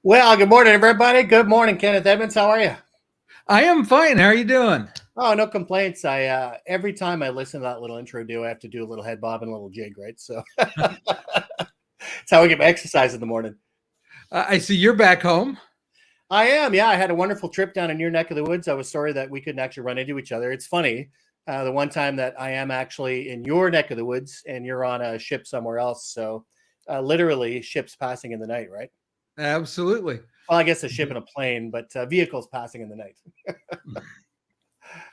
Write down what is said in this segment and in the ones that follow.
Well, good morning, everybody. Good morning, Kenneth Edmonds. How are you? I am fine. How are you doing? Oh, no complaints. I every time I listen to that little intro, I have to do a little head bob and a little jig, right? So it's how I get my exercise in the morning. I see you're back home. I am, yeah. I had a wonderful trip down in your neck of the woods. I was sorry that we couldn't actually run into each other. It's funny, the one time that I am actually in your neck of the woods and you're on a ship somewhere else. So literally, ships passing in the night, right? Absolutely. Well, I guess a ship and a plane, but vehicles passing in the night.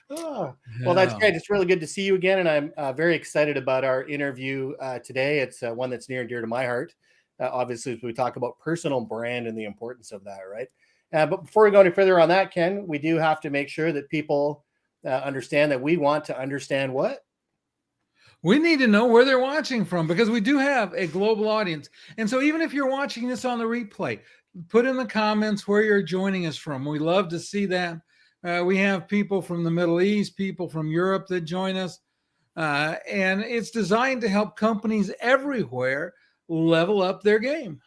Oh, well, that's Yeah. great. It's really good to see you again, and I'm very excited about our interview today. It's one that's near and dear to my heart. Obviously, as we talk about personal brand and the importance of that, right? But before we go any further on that, Ken, we do have to make sure that people understand that we want to understand what. We need to know where they're watching from because we do have a global audience. And so even if you're watching this on the replay, put in the comments where you're joining us from. We love to see that. We have people from the Middle East, people from Europe that join us. And it's designed to help companies everywhere level up their game.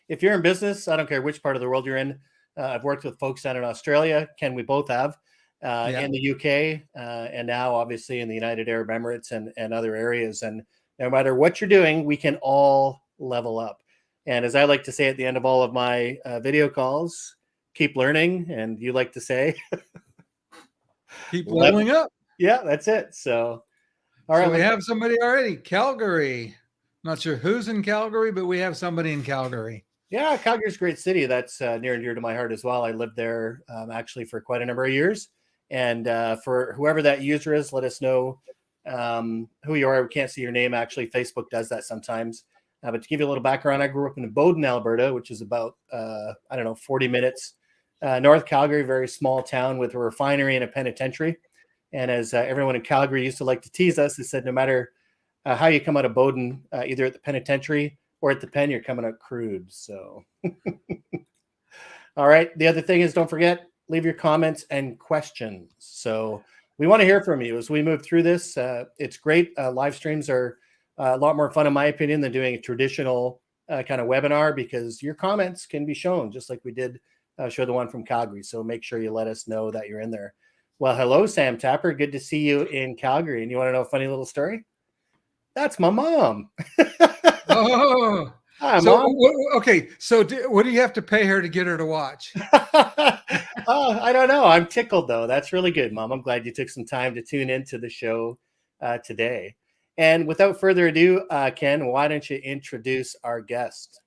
If you're in business, I don't care which part of the world you're in. I've worked with folks down in Australia. Ken, we both have. Yeah. In the UK, and now obviously in the United Arab Emirates and other areas. And no matter what you're doing, we can all level up. And as I like to say at the end of all of my video calls, keep learning. And you like to say, Keep level. leveling up. Yeah, that's it. So, all right. So we have somebody already. Calgary. Not sure who's in Calgary, but we have somebody in Calgary. Yeah, Calgary's a great city. That's near and dear to my heart as well. I lived there actually for quite a number of years. And for whoever that user is, let us know who you are. We can't see your name. Actually, Facebook does that sometimes. But to give you a little background, I grew up in Bowden, Alberta, which is about, 40 minutes north Calgary, very small town with a refinery and a penitentiary. And as everyone in Calgary used to like to tease us, they said no matter how you come out of Bowden, either at the penitentiary or at the pen, you're coming out crude. So, all right. The other thing is don't forget, leave your comments and questions. So we want to hear from you as we move through this. It's great. Live streams are a lot more fun, in my opinion, than doing a traditional kind of webinar because your comments can be shown just like we did show the one from Calgary. So make sure you let us know that you're in there. Well, hello, Sam Tapper. Good to see you in Calgary. And you want to know a funny little story? That's my mom. Oh, Hi, so Mom. okay. So what do you have to pay her to get her to watch? I don't know. I'm tickled, though. That's really good, Mom. I'm glad you took some time to tune into the show today. And without further ado, Ken, why don't you introduce our guest?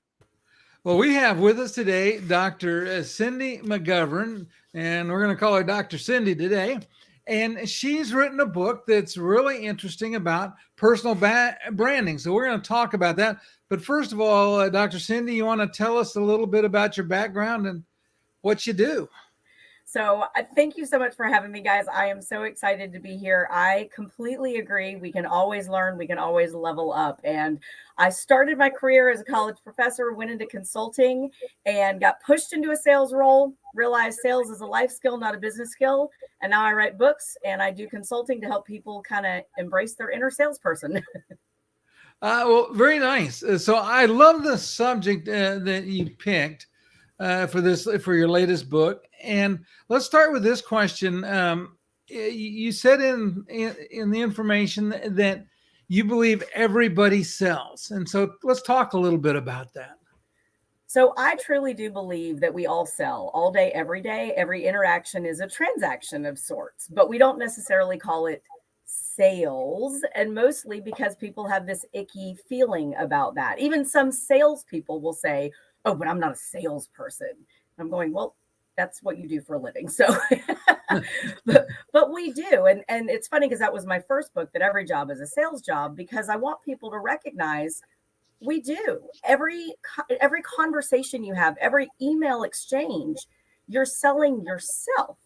Well, we have with us today Dr. Cindy McGovern, and we're going to call her Dr. Cindy today. And she's written a book that's really interesting about personal branding. So we're going to talk about that. But first of all, Dr. Cindy, you want to tell us a little bit about your background and what you do? So thank you so much for having me, guys. I am so excited to be here. I completely agree. We can always learn. We can always level up. And I started my career as a college professor, went into consulting and got pushed into a sales role, realized sales is a life skill, not a business skill. And now I write books and I do consulting to help people kind of embrace their inner salesperson. Well, very nice. So I love the subject that you picked for your latest book. And let's start with this question. You said in the information that you believe everybody sells, and so let's talk a little bit about that. So I truly do believe that we all sell all day, every day. Every interaction is a transaction of sorts, but we don't necessarily call it sales. And mostly because people have this icky feeling about that. Even some salespeople will say, "Oh, but I'm not a salesperson." I'm going, well, that's what you do for a living. So, but we do. And it's funny because that was my first book, that every job is a sales job, because I want people to recognize we do. Every conversation you have, every email exchange, you're selling yourself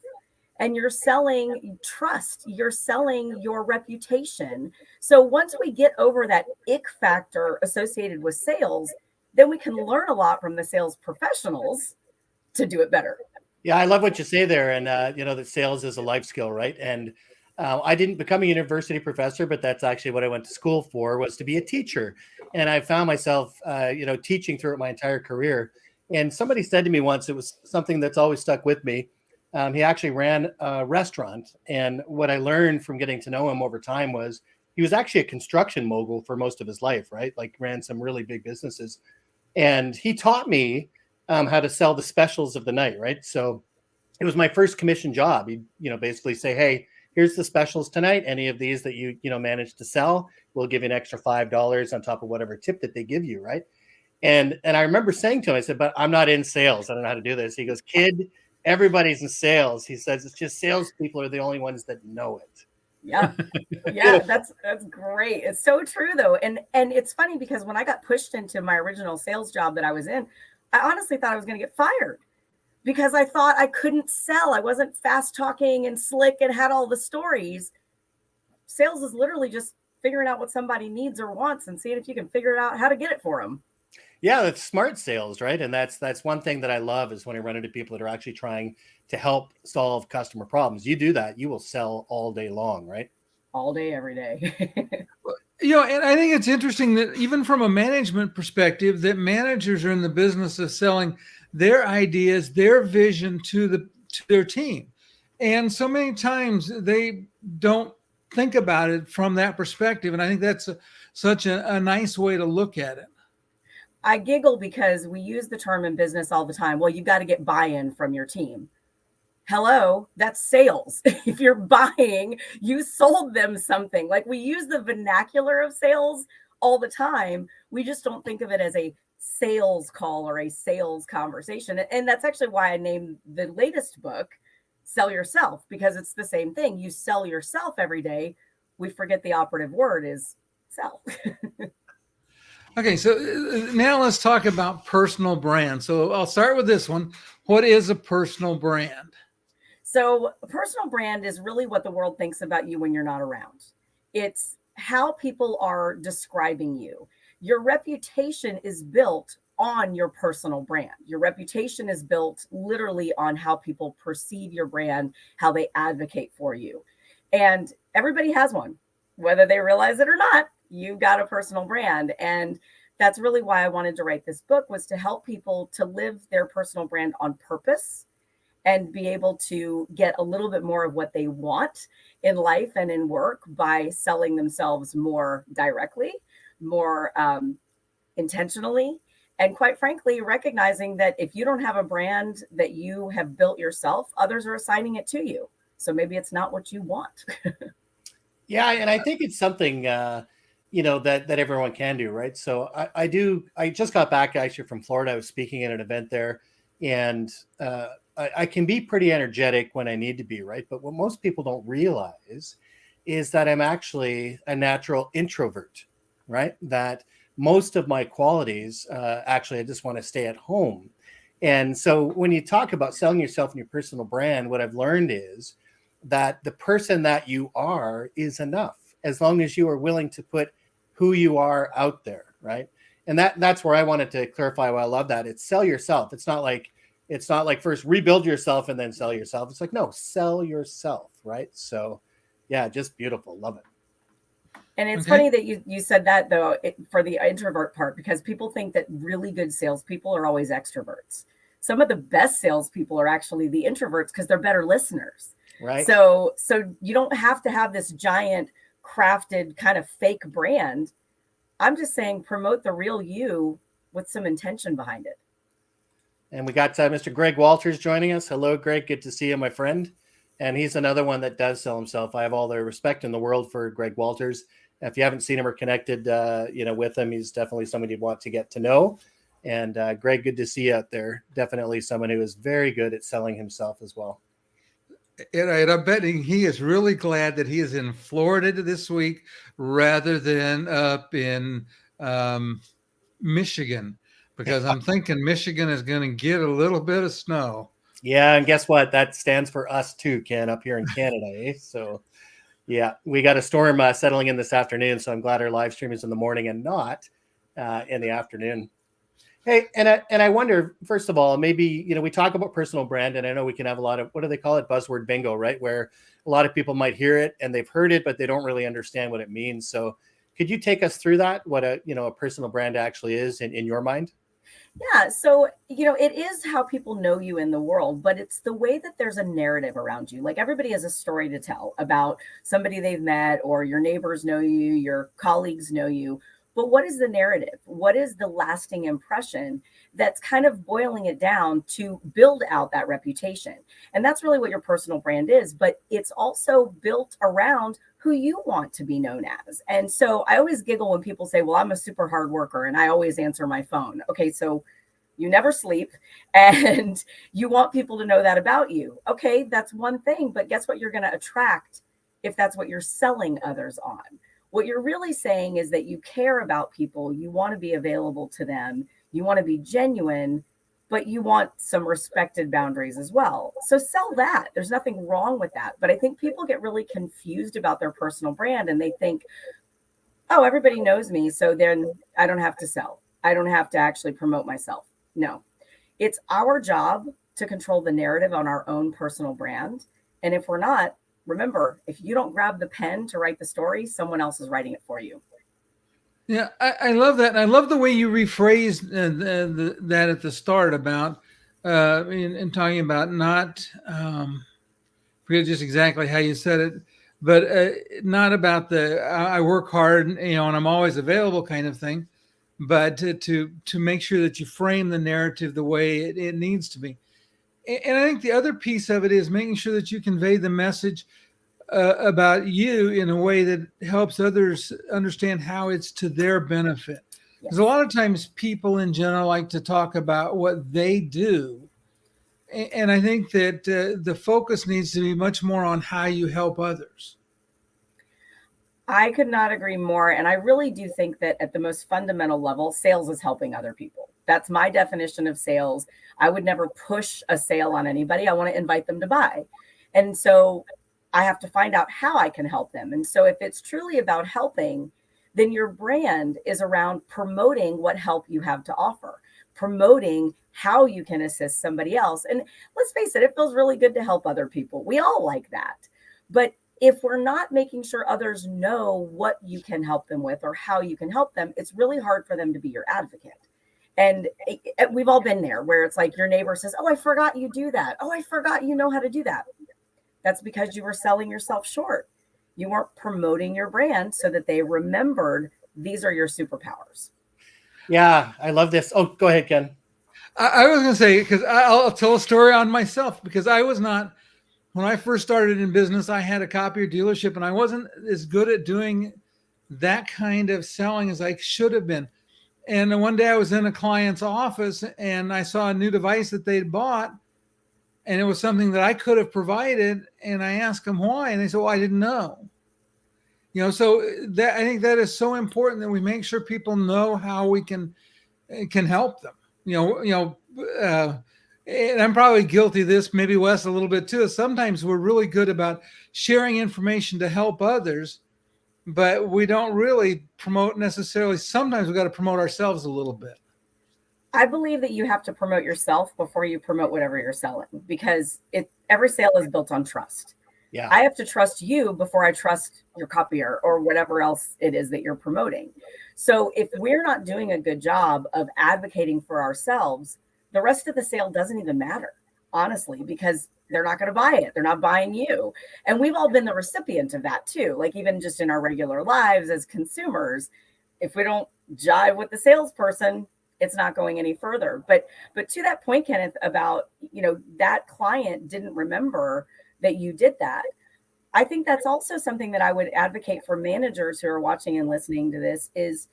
and you're selling trust, you're selling your reputation. So once we get over that ick factor associated with sales, then we can learn a lot from the sales professionals to do it better. Yeah, I love what you say there. And, that sales is a life skill, right? And I didn't become a university professor, but that's actually what I went to school for, was to be a teacher. And I found myself, teaching throughout my entire career. And somebody said to me once, it was something that's always stuck with me. He actually ran a restaurant. And what I learned from getting to know him over time was he was actually a construction mogul for most of his life, right? Like ran some really big businesses. And he taught me how to sell the specials of the night, right? So it was my first commission job. He'd, basically say, hey, here's the specials tonight. Any of these that you manage to sell, we'll give you an extra $5 on top of whatever tip that they give you, right? And I remember saying to him, I said, but I'm not in sales. I don't know how to do this. He goes, kid, everybody's in sales. He says, it's just salespeople are the only ones that know it. Yeah. Yeah. That's great. It's so true though. And it's funny because when I got pushed into my original sales job that I was in, I honestly thought I was going to get fired because I thought I couldn't sell. I wasn't fast talking and slick and had all the stories. Sales is literally just figuring out what somebody needs or wants and seeing if you can figure out how to get it for them. Yeah, that's smart sales, right? And that's one thing that I love is when I run into people that are actually trying to help solve customer problems. You do that, you will sell all day long, right? All day, every day. And I think it's interesting that even from a management perspective, that managers are in the business of selling their ideas, their vision to their team. And so many times they don't think about it from that perspective. And I think that's such a nice way to look at it. I giggle because we use the term in business all the time. Well, you've got to get buy-in from your team. Hello, that's sales. If you're buying, you sold them something. Like we use the vernacular of sales all the time. We just don't think of it as a sales call or a sales conversation. And that's actually why I named the latest book, Sell Yourself, because it's the same thing. You sell yourself every day. We forget the operative word is sell. Okay, so now let's talk about personal brand. So I'll start with this one. What is a personal brand? So a personal brand is really what the world thinks about you when you're not around. It's how people are describing you. Your reputation is built on your personal brand. Your reputation is built literally on how people perceive your brand, how they advocate for you. And everybody has one, whether they realize it or not. You've got a personal brand. And that's really why I wanted to write this book, was to help people to live their personal brand on purpose and be able to get a little bit more of what they want in life and in work by selling themselves more directly, more intentionally, and quite frankly, recognizing that if you don't have a brand that you have built yourself, others are assigning it to you. So maybe it's not what you want. Yeah, and I think it's something that everyone can do, right? So I just got back actually from Florida. I was speaking at an event there, and I can be pretty energetic when I need to be, right? But what most people don't realize is that I'm actually a natural introvert, right? That most of my qualities, actually, I just want to stay at home. And so when you talk about selling yourself and your personal brand, what I've learned is that the person that you are is enough, as long as you are willing to put who you are out there, right? And that's where I wanted to clarify why I love that. It's sell yourself. It's not like first rebuild yourself and then sell yourself. It's like, no, sell yourself, right? So yeah, just beautiful. Love it. And it's funny that you said that though, for the introvert part, because people think that really good salespeople are always extroverts. Some of the best salespeople are actually the introverts because they're better listeners. Right. So you don't have to have this giant crafted kind of fake brand. I'm just saying promote the real you with some intention behind it. And we got Mr. Greg Walters joining us. Hello, Greg. Good to see you, my friend. And he's another one that does sell himself. I have all the respect in the world for Greg Walters. If you haven't seen him or connected, with him, he's definitely somebody you'd want to get to know. And Greg, good to see you out there. Definitely someone who is very good at selling himself as well. And I'm betting he is really glad that he is in Florida this week rather than up in Michigan, because I'm thinking Michigan is going to get a little bit of snow. Yeah, and guess what? That stands for us too, Ken, up here in Canada. Eh? So, yeah, we got a storm settling in this afternoon, so I'm glad our live stream is in the morning and not in the afternoon. Hey, and I wonder, first of all, maybe, we talk about personal brand, and I know we can have a lot of, what do they call it? Buzzword bingo, right? Where a lot of people might hear it and they've heard it, but they don't really understand what it means. So could you take us through that, what a personal brand actually is in your mind? Yeah. So, it is how people know you in the world, but it's the way that there's a narrative around you. Like everybody has a story to tell about somebody they've met, or your neighbors know you, your colleagues know you. But what is the narrative? What is the lasting impression that's kind of boiling it down to build out that reputation? And that's really what your personal brand is. But it's also built around who you want to be known as. And so I always giggle when people say, well, I'm a super hard worker and I always answer my phone. Okay, so you never sleep and you want people to know that about you. Okay, that's one thing, but guess what you're going to attract if that's what you're selling others on? What you're really saying is that you care about people, you want to be available to them, you want to be genuine, but you want some respected boundaries as well. So sell that. There's nothing wrong with that. But I think people get really confused about their personal brand and they think, oh, everybody knows me, so then I don't have to sell. I don't have to actually promote myself. No, it's our job to control the narrative on our own personal brand. And if we're not, remember, if you don't grab the pen to write the story, someone else is writing it for you. Yeah, I love that. And I love the way you rephrased that at the start about in talking about not forget just exactly how you said it, but not about the I work hard, and I'm always available kind of thing, but to make sure that you frame the narrative the way it needs to be. And I think the other piece of it is making sure that you convey the message about you in a way that helps others understand how it's to their benefit. Because a lot of times people in general like to talk about what they do. And I think that the focus needs to be much more on how you help others. I could not agree more. And I really do think that at the most fundamental level, sales is helping other people. That's my definition of sales. I would never push a sale on anybody. I want to invite them to buy. And so I have to find out how I can help them. And so if it's truly about helping, then your brand is around promoting what help you have to offer, promoting how you can assist somebody else. And let's face it, it feels really good to help other people. We all like that. But if we're not making sure others know what you can help them with or how you can help them, it's really hard for them to be your advocate. And we've all been there where it's like your neighbor says, oh, I forgot you do that. Oh, I forgot you know how to do that. That's because you were selling yourself short. You weren't promoting your brand so that they remembered these are your superpowers. Yeah, I love this. Oh, go ahead, Ken. I was going to say, because I'll tell a story on myself, because I was not, when I first started in business, I had a copier dealership and I wasn't as good at doing that kind of selling as I should have been. And one day I was in a client's office and I saw a new device that they'd bought, and it was something that I could have provided. And I asked them why, and they said, well, I didn't know. So that, I think that is so important that we make sure people know how we can help them. And I'm probably guilty of this, maybe Wes a little bit too. Sometimes we're really good about sharing information to help others, but we don't really promote necessarily. Sometimes we got to promote ourselves a little bit. I believe that you have to promote yourself before you promote whatever you're selling, because every sale is built on trust. Yeah. I have to trust you before I trust your copier or whatever else it is that you're promoting. So if we're not doing a good job of advocating for ourselves, the rest of the sale doesn't even matter, honestly, because they're not going to buy it. They're not buying you. And we've all been the recipient of that too. Like even just in our regular lives as consumers, if we don't jive with the salesperson, it's not going any further. But to that point, Kenneth, about, that client didn't remember that you did that. I think that's also something that I would advocate for managers who are watching and listening to this is,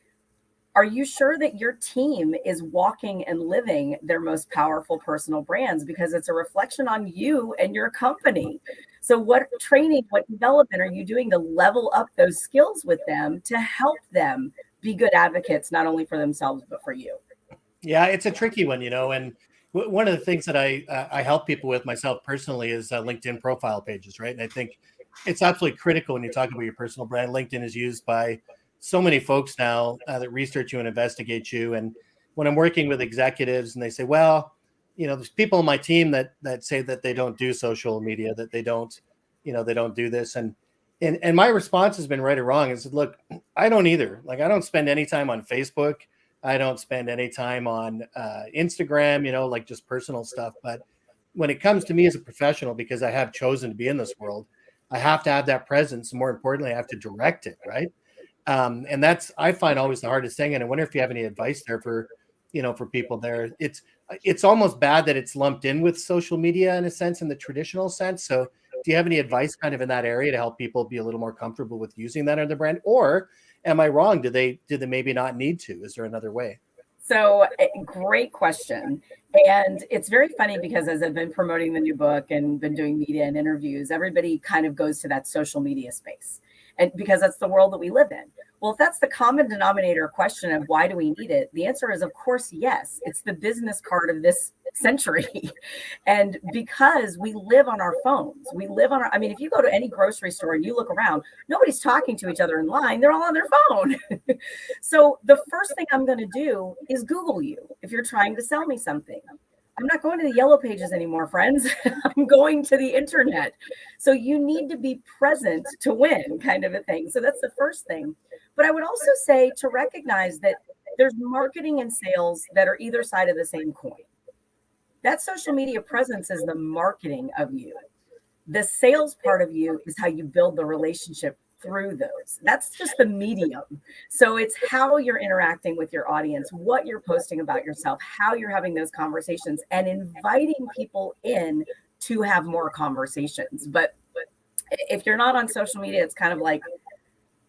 are you sure that your team is walking and living their most powerful personal brands? Because it's a reflection on you and your company. So what training, what development are you doing to level up those skills with them to help them be good advocates, not only for themselves, but for you? Yeah, it's a tricky one, and one of the things that I help people with myself personally is LinkedIn profile pages, right? And I think it's absolutely critical when you talk about your personal brand. LinkedIn is used by so many folks now that research you and investigate you. And when I'm working with executives and they say, well, there's people on my team that say that they don't do social media, that they don't do this. And my response has been right or wrong. Is look, I don't either. Like I don't spend any time on Facebook. I don't spend any time on Instagram, like just personal stuff. But when it comes to me as a professional, because I have chosen to be in this world, I have to have that presence. And more importantly, I have to direct it, right? And that's, I find, always the hardest thing. And I wonder if you have any advice there for, for people there. It's almost bad that it's lumped in with social media in a sense, in the traditional sense. So do you have any advice kind of in that area to help people be a little more comfortable with using that on their brand? Or am I wrong? Do they maybe not need to? Is there another way? So great question. And it's very funny because as I've been promoting the new book and been doing media and interviews, everybody kind of goes to that social media space. And because that's the world that we live in. Well, if that's the common denominator question of why do we need it? The answer is, of course, yes. It's the business card of this century. And because we live on our phones, if you go to any grocery store and you look around, nobody's talking to each other in line. They're all on their phone. So the first thing I'm going to do is Google you if you're trying to sell me something. I'm not going to the yellow pages anymore, friends. I'm going to the internet. So you need to be present to win, kind of a thing. So that's the first thing. But I would also say to recognize that there's marketing and sales that are either side of the same coin. That social media presence is the marketing of you. The sales part of you is how you build the relationship through those. That's just the medium. So it's how you're interacting with your audience, what you're posting about yourself, how you're having those conversations, and inviting people in to have more conversations. But if you're not on social media, it's kind of like,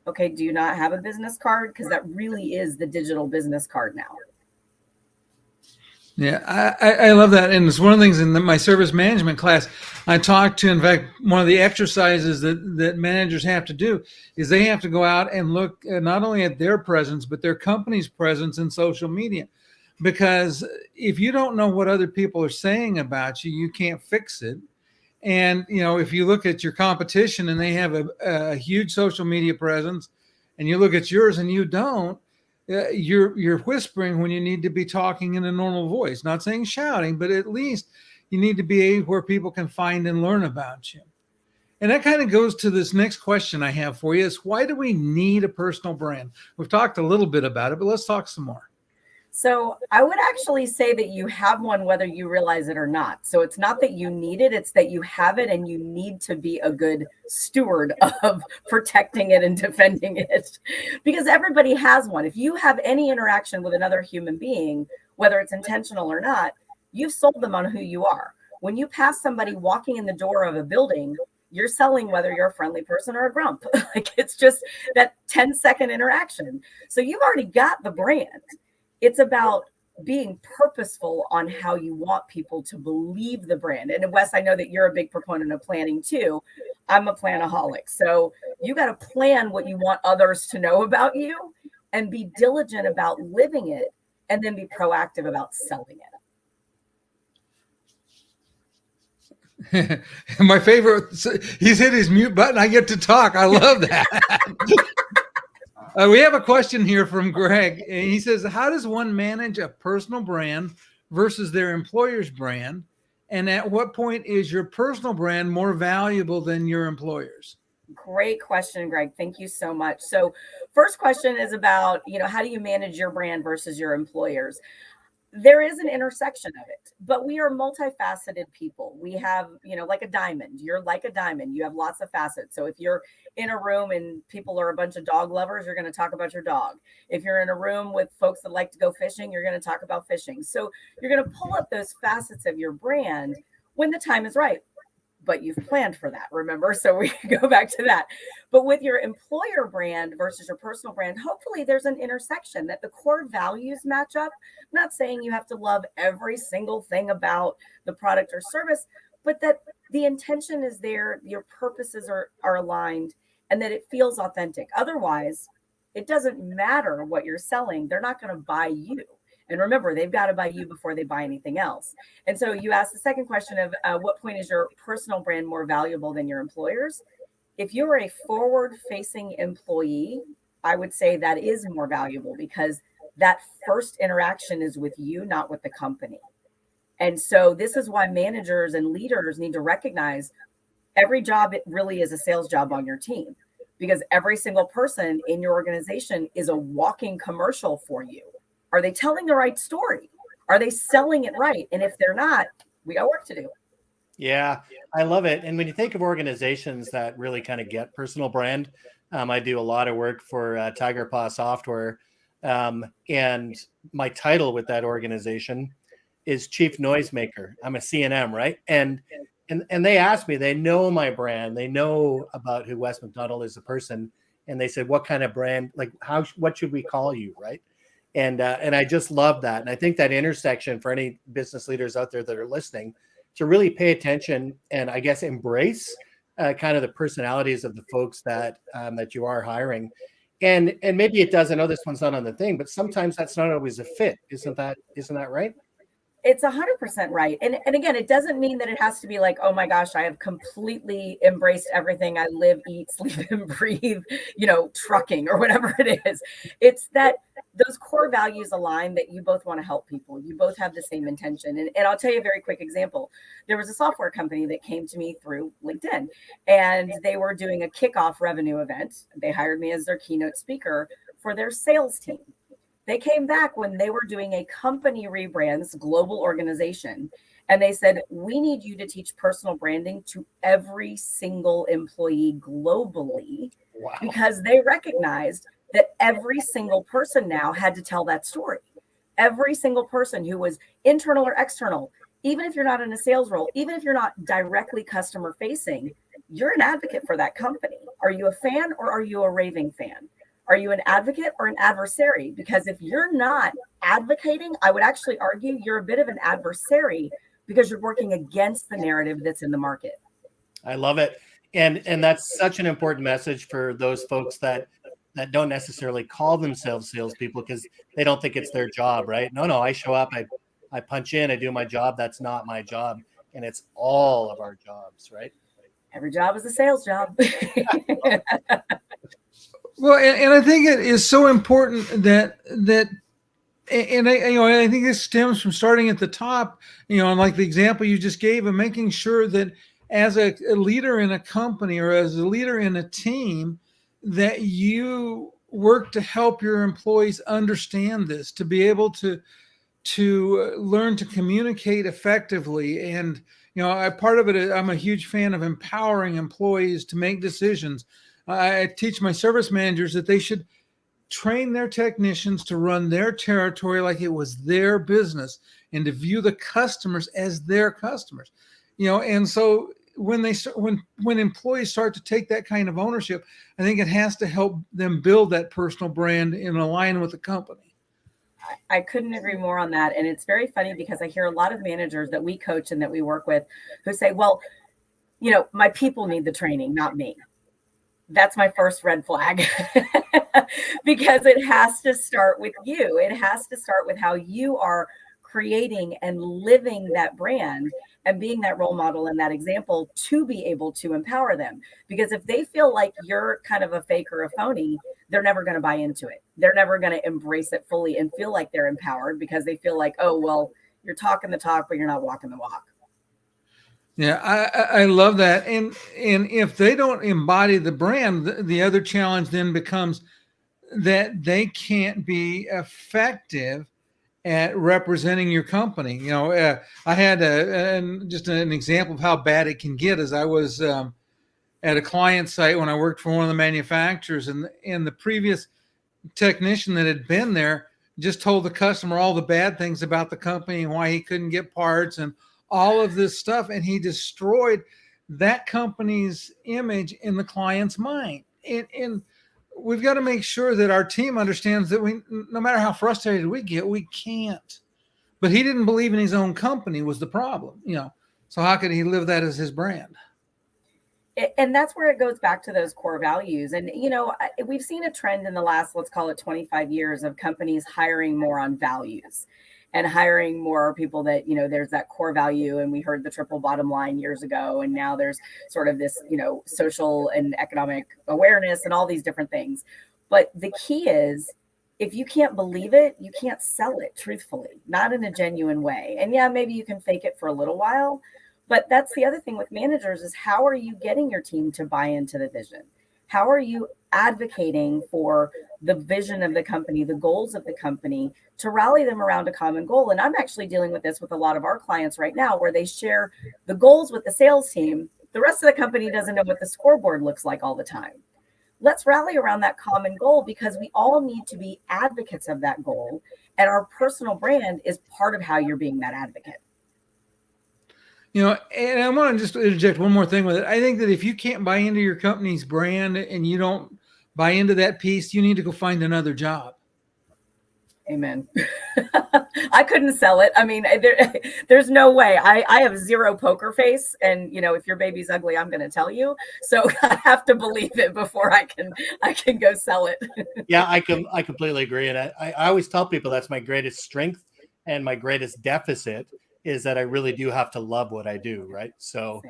okay, do you not have a business card? Because that really is the digital business card now. Yeah, I love that. And it's one of the things in my service management class I talked to. In fact, one of the exercises that managers have to do is they have to go out and look not only at their presence, but their company's presence in social media. Because if you don't know what other people are saying about you, you can't fix it. And, if you look at your competition and they have a huge social media presence and you look at yours and you don't, you're whispering when you need to be talking in a normal voice, not saying shouting, but at least you need to be where people can find and learn about you. And that kind of goes to this next question I have for you is, why do we need a personal brand? We've talked a little bit about it, but let's talk some more. So I would actually say that you have one, whether you realize it or not. So it's not that you need it, it's that you have it and you need to be a good steward of protecting it and defending it, because everybody has one. If you have any interaction with another human being, whether it's intentional or not, you've sold them on who you are. When you pass somebody walking in the door of a building, you're selling whether you're a friendly person or a grump. Like, it's just that 10-second interaction. So you've already got the brand. It's about being purposeful on how you want people to believe the brand. And Wes, I know that you're a big proponent of planning too. I'm a planaholic. So you got to plan what you want others to know about you and be diligent about living it, and then be proactive about selling it. My favorite, he's hit his mute button. I get to talk. I love that. We have a question here from Greg. He says, how does one manage a personal brand versus their employer's brand? And at what point is your personal brand more valuable than your employer's? Great question, Greg. Thank you so much. So first question is about, how do you manage your brand versus your employer's? There is an intersection of it, but we are multifaceted people. We have, like a diamond. You're like a diamond. You have lots of facets. So if you're in a room and people are a bunch of dog lovers, you're going to talk about your dog. If you're in a room with folks that like to go fishing, you're going to talk about fishing. So you're going to pull up those facets of your brand when the time is right. But you've planned for that, remember? So we go back to that. But with your employer brand versus your personal brand, hopefully there's an intersection that the core values match up. I'm not saying you have to love every single thing about the product or service, but that the intention is there, your purposes are aligned, and that it feels authentic. Otherwise, it doesn't matter what you're selling. They're not going to buy you. And remember, they've got to buy you before they buy anything else. And so you asked the second question of what point is your personal brand more valuable than your employer's? If you're a forward-facing employee, I would say that is more valuable, because that first interaction is with you, not with the company. And so this is why managers and leaders need to recognize every job, it really is a sales job on your team, because every single person in your organization is a walking commercial for you. Are they telling the right story? Are they selling it right? And if they're not, we got work to do. Yeah, I love it. And when you think of organizations that really kind of get personal brand, I do a lot of work for Tiger Paw Software. And my title with that organization is Chief Noisemaker. I'm a CNM, right? And they asked me, they know my brand, they know about who Wes McDonald is a person. And they said, what kind of brand, like what should we call you, right? And I just love that. And I think that intersection for any business leaders out there that are listening to really pay attention and I guess embrace kind of the personalities of the folks that that you are hiring. And maybe it does. I know this one's not on the thing, but sometimes that's not always a fit. Isn't that right? It's 100% right. And again, it doesn't mean that it has to be like, oh my gosh, I have completely embraced everything. I live, eat, sleep, and breathe, trucking or whatever it is. It's that those core values align, that you both want to help people. You both have the same intention. And I'll tell you a very quick example. There was a software company that came to me through LinkedIn, and they were doing a kickoff revenue event. They hired me as their keynote speaker for their sales team. They came back when they were doing a company rebrand, global organization, and they said, we need you to teach personal branding to every single employee globally. Wow. Because they recognized that every single person now had to tell that story. Every single person who was internal or external, even if you're not in a sales role, even if you're not directly customer facing, you're an advocate for that company. Are you a fan or are you a raving fan? Are you an advocate or an adversary? Because if you're not advocating, I would actually argue you're a bit of an adversary because you're working against the narrative that's in the market. I love it. And that's such an important message for those folks that don't necessarily call themselves salespeople because they don't think it's their job, right? No, I show up, I punch in, I do my job. That's not my job. And it's all of our jobs, right? Every job is a sales job. Well, and I think it is so important that I think this stems from starting at the top, and like the example you just gave of making sure that as a leader in a company or as a leader in a team, that you work to help your employees understand this, to be able to learn to communicate effectively. And, part of it, I'm a huge fan of empowering employees to make decisions. I teach my service managers that they should train their technicians to run their territory like it was their business and to view the customers as their customers. And so when employees start to take that kind of ownership, I think it has to help them build that personal brand in line with the company. I couldn't agree more on that. And it's very funny because I hear a lot of managers that we coach and that we work with who say, well, my people need the training, not me. That's my first red flag because it has to start with you. It has to start with how you are creating and living that brand and being that role model and that example to be able to empower them. Because if they feel like you're kind of a fake or a phony, they're never going to buy into it. They're never going to embrace it fully and feel like they're empowered because they feel like, oh, well, you're talking the talk, but you're not walking the walk. Yeah, I love that. And if they don't embody the brand, the other challenge then becomes that they can't be effective at representing your company. I had just an example of how bad it can get. As I was at a client site when I worked for one of the manufacturers, and the previous technician that had been there just told the customer all the bad things about the company and why he couldn't get parts and all of this stuff, and he destroyed that company's image in the client's mind. And we've got to make sure that our team understands that no matter how frustrated we get, we can't. But he didn't believe in his own company was the problem, So how could he live that as his brand? And that's where it goes back to those core values. And, we've seen a trend in the last, let's call it 25 years of companies hiring more on values and hiring more people that, there's that core value. And we heard the triple bottom line years ago. And now there's sort of this, social and economic awareness and all these different things. But the key is, if you can't believe it, you can't sell it truthfully, not in a genuine way. And yeah, maybe you can fake it for a little while. But that's the other thing with managers is how are you getting your team to buy into the vision? How are you advocating for the vision of the company, the goals of the company, to rally them around a common goal. And I'm actually dealing with this with a lot of our clients right now, where they share the goals with the sales team. The rest of the company doesn't know what the scoreboard looks like all the time. Let's rally around that common goal, because we all need to be advocates of that goal. And our personal brand is part of how you're being that advocate. You know, and I want to just interject one more thing with it. I think that if you can't buy into your company's brand and you don't buy into that piece, you need to go find another job. Amen. I couldn't sell it. I mean, there's no way. I have zero poker face, and if your baby's ugly, I'm going to tell you. So I have to believe it before I can go sell it. Yeah, I completely agree, and I always tell people that's my greatest strength and my greatest deficit is that I really do have to love what I do, right? So,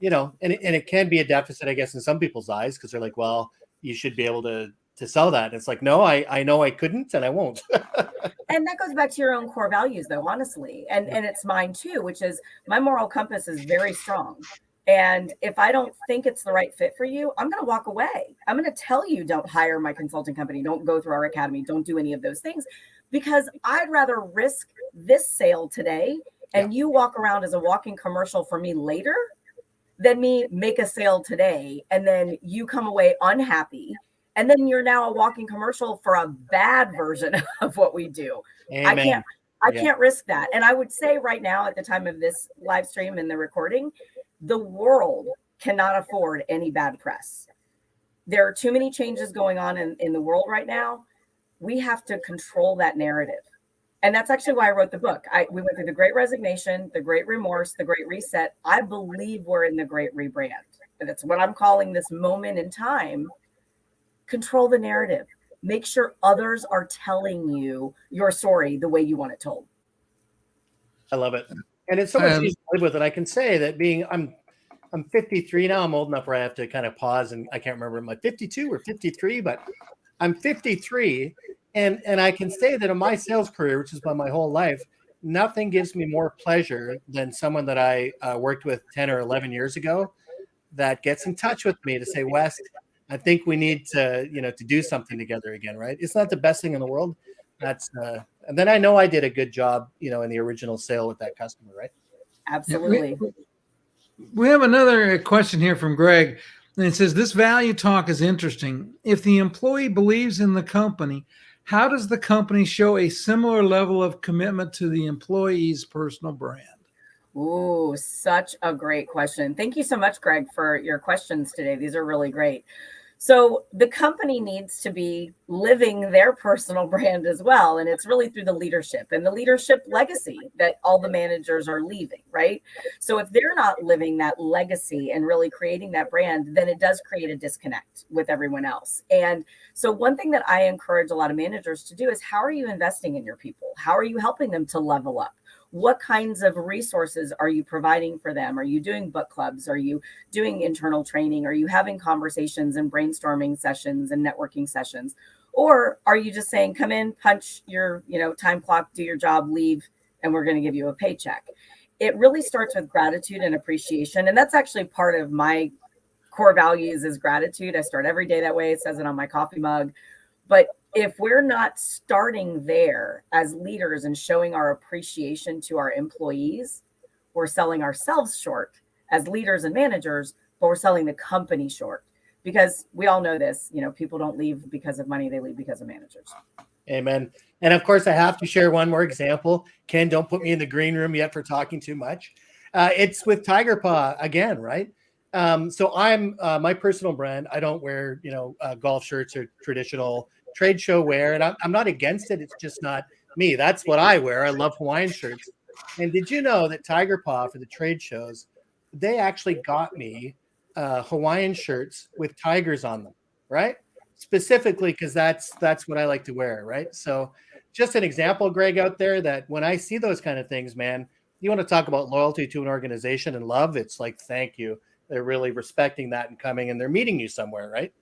and it can be a deficit, I guess, in some people's eyes, because they're like, well, you should be able to sell that. And it's like, no, I know I couldn't, and I won't. And that goes back to your own core values, though, honestly. And it's mine too, which is my moral compass is very strong. And if I don't think it's the right fit for you, I'm going to walk away. I'm going to tell you, don't hire my consulting company. Don't go through our academy. Don't do any of those things, because I'd rather risk this sale today and you walk around as a walking commercial for me later than me make a sale today and then you come away unhappy. And then you're now a walking commercial for a bad version of what we do. Amen. I can't risk that. And I would say right now, at the time of this live stream and the recording, the world cannot afford any bad press. There are too many changes going on in the world right now. We have to control that narrative. And that's actually why I wrote the book. We went through the Great Resignation, the Great Remorse, the Great Reset. I believe we're in the Great Rebrand. And that's what I'm calling this moment in time. Control the narrative. Make sure others are telling you your story the way you want it told. I love it. And it's so much easier to live with it. I can say that I'm 53 now. I'm old enough where I have to kind of pause, and I can't remember, am I 52 or 53, but I'm 53. And I can say that in my sales career, which has been my whole life, nothing gives me more pleasure than someone that I worked with 10 or 11 years ago that gets in touch with me to say, Wes, I think we need to, to do something together again, right? It's not the best thing in the world. That's and then I know I did a good job, in the original sale with that customer, right? Absolutely. We have another question here from Greg, and it says, this value talk is interesting. If the employee believes in the company, how does the company show a similar level of commitment to the employee's personal brand? Ooh, such a great question. Thank you so much, Greg, for your questions today. These are really great. So the company needs to be living their personal brand as well. And it's really through the leadership and the leadership legacy that all the managers are leaving, right? So if they're not living that legacy and really creating that brand, then it does create a disconnect with everyone else. And so one thing that I encourage a lot of managers to do is, how are you investing in your people? How are you helping them to level up? What kinds of resources are you providing for them? Are you doing book clubs? Are you doing internal training? Are you having conversations and brainstorming sessions and networking sessions? Or are you just saying, come in, punch your, time clock, do your job, leave, and we're going to give you a paycheck? It really starts with gratitude and appreciation. And that's actually part of my core values is gratitude. I start every day that way. It says it on my coffee mug. But if we're not starting there as leaders and showing our appreciation to our employees, we're selling ourselves short as leaders and managers, but we're selling the company short, because we all know this, people don't leave because of money. They leave because of managers. Amen. And of course, I have to share one more example. Ken, don't put me in the green room yet for talking too much. It's with Tiger Paw again, right? So I'm my personal brand. I don't wear, golf shirts or traditional trade show wear, and I'm not against it. It's just not me. That's what I wear. I love Hawaiian shirts. And did you know that Tiger Paw for the trade shows, they actually got me Hawaiian shirts with tigers on them, right? Specifically because that's what I like to wear, right? So just an example, Greg, out there, that when I see those kind of things, man, you want to talk about loyalty to an organization and love, it's like, thank you. They're really respecting that and coming, and they're meeting you somewhere, right?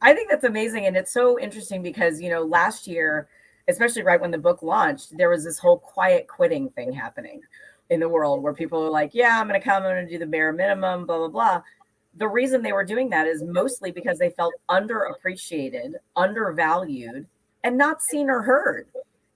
I think that's amazing. And it's so interesting because, last year, especially right when the book launched, there was this whole quiet quitting thing happening in the world where people are like, yeah, I'm going to come, I'm going to do the bare minimum, blah, blah, blah. the reason they were doing that is mostly because they felt underappreciated, undervalued, and not seen or heard.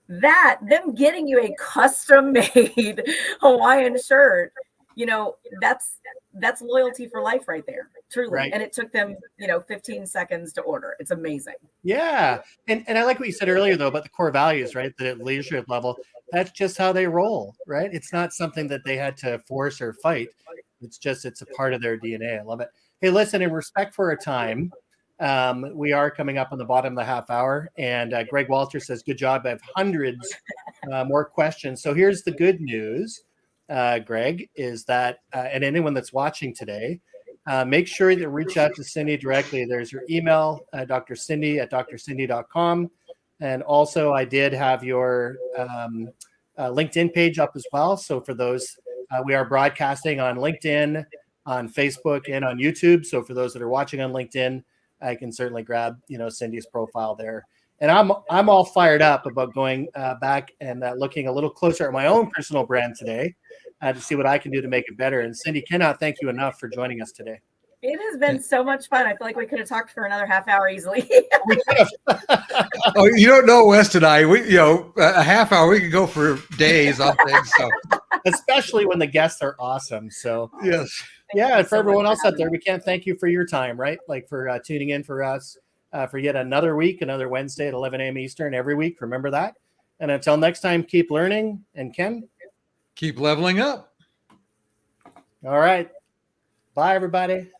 That them getting you a custom made Hawaiian shirt, that's loyalty for life right there, truly. Right. And it took them 15 seconds to order. It's amazing. Yeah. And I like what you said earlier though about the core values, right? That at leadership level, that's just how they roll, right? It's not something that they had to force or fight. It's a part of their DNA. I love it. Hey, listen, in respect for our time, we are coming up on the bottom of the half hour, and Greg Walter says, good job. I have hundreds more questions. So here's the good news, Greg, is that, and anyone that's watching today, make sure that reach out to Cindy directly. There's your email, drcindy@drcindy.com. And also I did have your LinkedIn page up as well. So for those, we are broadcasting on LinkedIn, on Facebook, and on YouTube. So for those that are watching on LinkedIn, I can certainly grab, Cindy's profile there. And I'm all fired up about going back and looking a little closer at my own personal brand today to see what I can do to make it better. And Cindy, cannot thank you enough for joining us today. It has been so much fun. I feel like we could have talked for another half hour easily. Oh, you don't know West and I. A half hour. We could go for days on things. So, especially when the guests are awesome. So yes, yeah. And for everyone else out there, we can't thank you for your time, right? Like for tuning in for us for yet another week, another Wednesday at 11 a.m. Eastern every week. Remember that. And until next time, keep learning. And Ken, keep leveling up. All right. Bye, everybody.